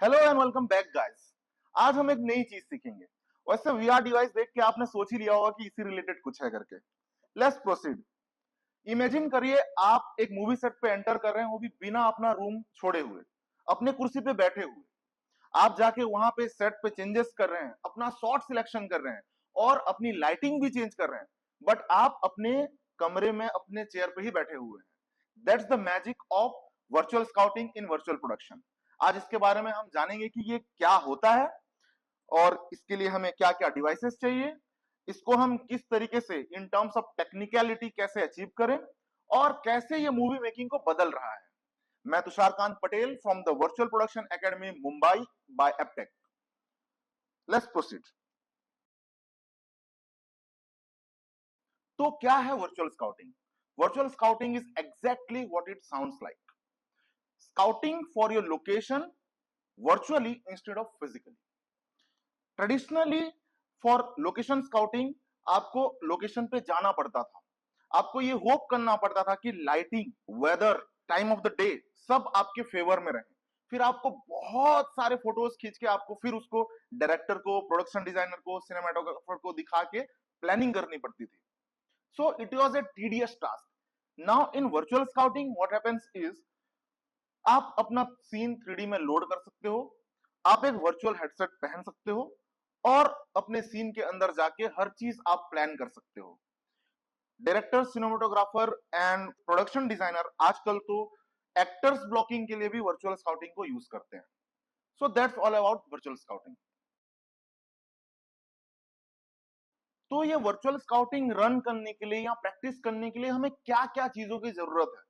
Hello and welcome back guys. आज हम एक नई चीज सीखेंगे। वैसे वीआर डिवाइस देख के आपने सोच ही लिया होगा कि इसी रिलेटेड कुछ है करके। Let's proceed. इमेजिन करिए आप एक मूवी सेट पे एंटर कर रहे हैं, वो भी बिना अपना रूम छोड़े हुए, अपने कुर्सी पे बैठे हुए। आप जाके वहां पे सेट पे चेंजेस कर रहे हैं, अपना शॉट सिलेक्शन कर रहे हैं और अपनी लाइटिंग भी चेंज कर रहे हैं, बट आप अपने कमरे में अपने चेयर पे ही बैठे हुए हैं। That's the magic of virtual scouting in virtual production. आज इसके बारे में हम जानेंगे कि ये क्या होता है और इसके लिए हमें क्या क्या डिवाइसेस चाहिए, इसको हम किस तरीके से इन टर्म्स ऑफ टेक्निकलिटी कैसे अचीव करें और कैसे ये मूवी मेकिंग को बदल रहा है। मैं Tushar Kant Patel from the virtual production academy Mumbai by Aptech. Let's proceed. तो क्या है virtual scouting? Virtual scouting is exactly what it sounds like. Scouting for your location virtually instead of physically. Traditionally for location scouting आपको location पे जाना पड़ता था, आपको ये होप करना पड़ता था कि lighting, weather, time of the day सब आपके फेवर में रहे। फिर आपको बहुत सारे फोटोज खींच के आपको फिर उसको डायरेक्टर को, प्रोडक्शन डिजाइनर को, सिनेमाटोग्राफर को दिखा के प्लानिंग करनी पड़ती थी। So it was a tedious task. Now in virtual scouting what happens is आप अपना सीन 3D में लोड कर सकते हो, आप एक वर्चुअल हेडसेट पहन सकते हो और अपने सीन के अंदर जाके हर चीज आप प्लान कर सकते हो। Director, cinematographer and production designer आजकल तो एक्टर्स ब्लॉकिंग के लिए भी वर्चुअल स्काउटिंग को यूज करते हैं। So that's all about virtual scouting. तो ये वर्चुअल स्काउटिंग रन करने के लिए या प्रैक्टिस करने के लिए हमें क्या क्या चीजों की जरूरत है,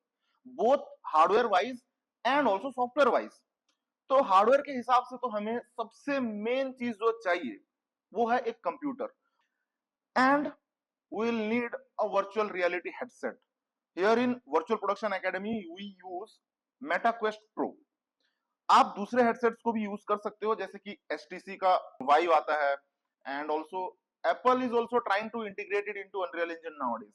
both hardware wise and also software wise. तो हार्डवेयर के हिसाब से तो हमें सबसे मेन चीज जो चाहिए वो है एक computer, and we will need a virtual reality headset. Here in virtual production academy we use Meta Quest pro. आप दूसरे हेडसेट्स को भी यूज कर सकते हो, जैसे कि HTC का वाइव आता है, and also Apple is also trying to integrate it into Unreal Engine nowadays,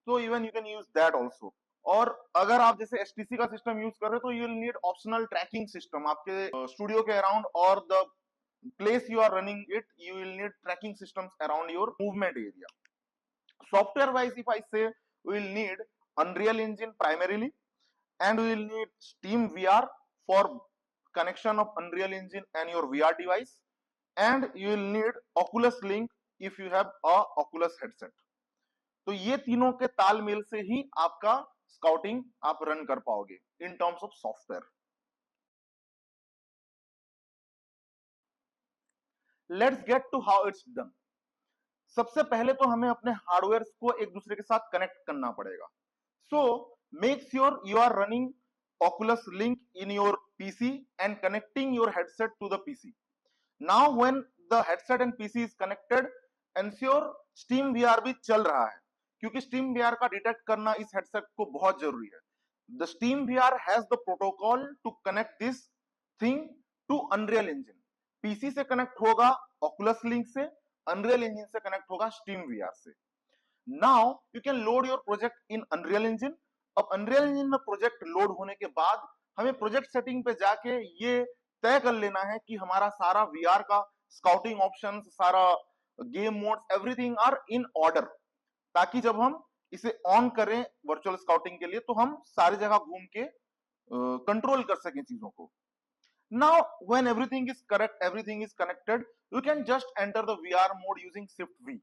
so even you can use that also। और अगर आप जैसे HTC का सिस्टम यूज कर रहे हो तो you will need optional tracking system आपके स्टूडियो के अराउंड, और the place you are running it you will need tracking systems around your movement area. Software wise, if I say, we will need Unreal Engine primarily, and we will need Steam VR for connection of Unreal Engine and your VR device, and you will need Oculus Link if you have a Oculus headset। तो ये तीनों के तालमेल से ही आपका scouting आप run कर पाओगे in terms of software. Let's get to how it's done. सबसे पहले तो हमें अपने हार्डवेयर को एक दूसरे के साथ कनेक्ट करना पड़ेगा। So make sure you are running Oculus Link in your PC and connecting your headset to the PC। Now when the headset and PC is connected, ensure Steam VR भी चल रहा है, क्योंकि Steam VR का detect करना इस headset को बहुत जरूरी है। The Steam VR has the protocol to connect this thing to Unreal Engine। PC से कनेक्ट होगा Oculus Link से, Unreal Engine से कनेक्ट होगा Steam VR से। Now you can load your project in Unreal Engine। अब Unreal Engine में project load होने के बाद हमें प्रोजेक्ट सेटिंग पे जाके ये तय कर लेना है कि हमारा सारा VR का स्काउटिंग ऑप्शंस, सारा game modes, everything are in order, ताकि जब हम इसे ऑन करें वर्चुअल स्काउटिंग के लिए तो हम सारी जगह घूम के कंट्रोल कर सकें चीजों को। Now when everything is correct, everything is connected, you can just enter the VR mode using Shift V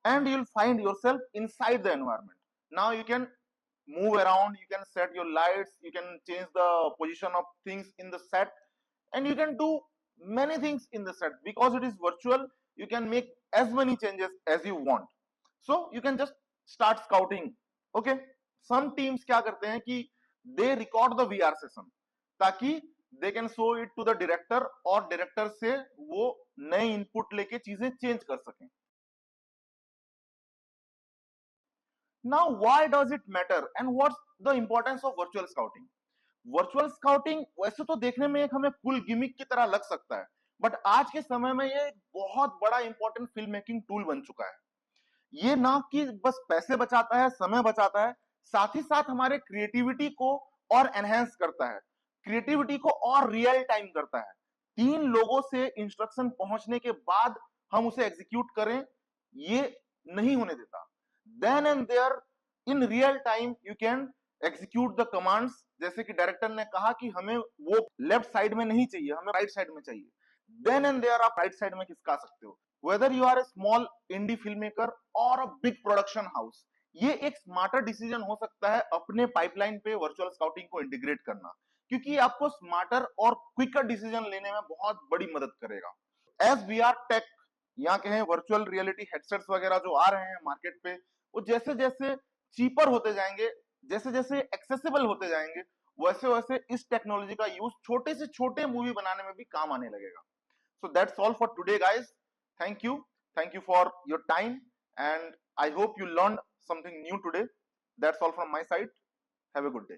and you'll find yourself inside the environment। Now you can move around, you can set your lights, you can change the position of things in the set, and you can do many things in the set because it is virtual। You can make as many changes as you want, so you can just start scouting। Okay, some teams क्या करते हैं कि they record the VR session ताकि they can show it to the director और director से वो नए input लेके चीजें change कर सकें। Now why does it matter and what's the importance of virtual scouting? Virtual scouting वैसे तो देखने में एक हमें कुल गिमिक की तरह लग सकता है, बट आज के समय में ये एक बहुत बड़ा इंपॉर्टेंट फिल्म मेकिंग टूल बन चुका है। ये ना कि बस पैसे बचाता है, समय बचाता है, साथ ही साथ हमारे क्रिएटिविटी को और एनहेंस करता है। क्रिएटिविटी को और रियल टाइम करता है। 3 लोगों से इंस्ट्रक्शन पहुंचने के बाद हम उसे एग्जीक्यूट करें, ये नहीं होने देता। Then and there in real time you can execute the commands. जैसे कि डायरेक्टर ने कहा कि हमें वो लेफ्ट साइड में नहीं चाहिए, हमें राइट साइड में चाहिए, देन एंड देयर आप राइट साइड में खिसका सकते हो। Whether you are a small indie film maker और अ बिग प्रोडक्शन हाउस, ये एक स्मार्टर डिसीजन हो सकता है अपने पाइपलाइन पे वर्चुअल स्काउटिंग को इंटीग्रेट करना, क्योंकि आपको स्मार्टर और क्विकर डिसीजन लेने में बहुत बड़ी मदद करेगा। एज वी आर टेक, यहाँ कहें वर्चुअल रियलिटी हेडसेट्स वगैरह जो आ रहे हैं मार्केट पे, वो जैसे जैसे चीपर होते जाएंगे, जैसे जैसे एक्सेसिबल होते जाएंगे, वैसे वैसे इस टेक्नोलॉजी का यूज छोटे से छोटे मूवी बनाने में भी काम आने लगेगा। So that's all for today, guys. Thank you. Thank you for your time. And I hope you learned something new today. That's all from my side. Have a good day.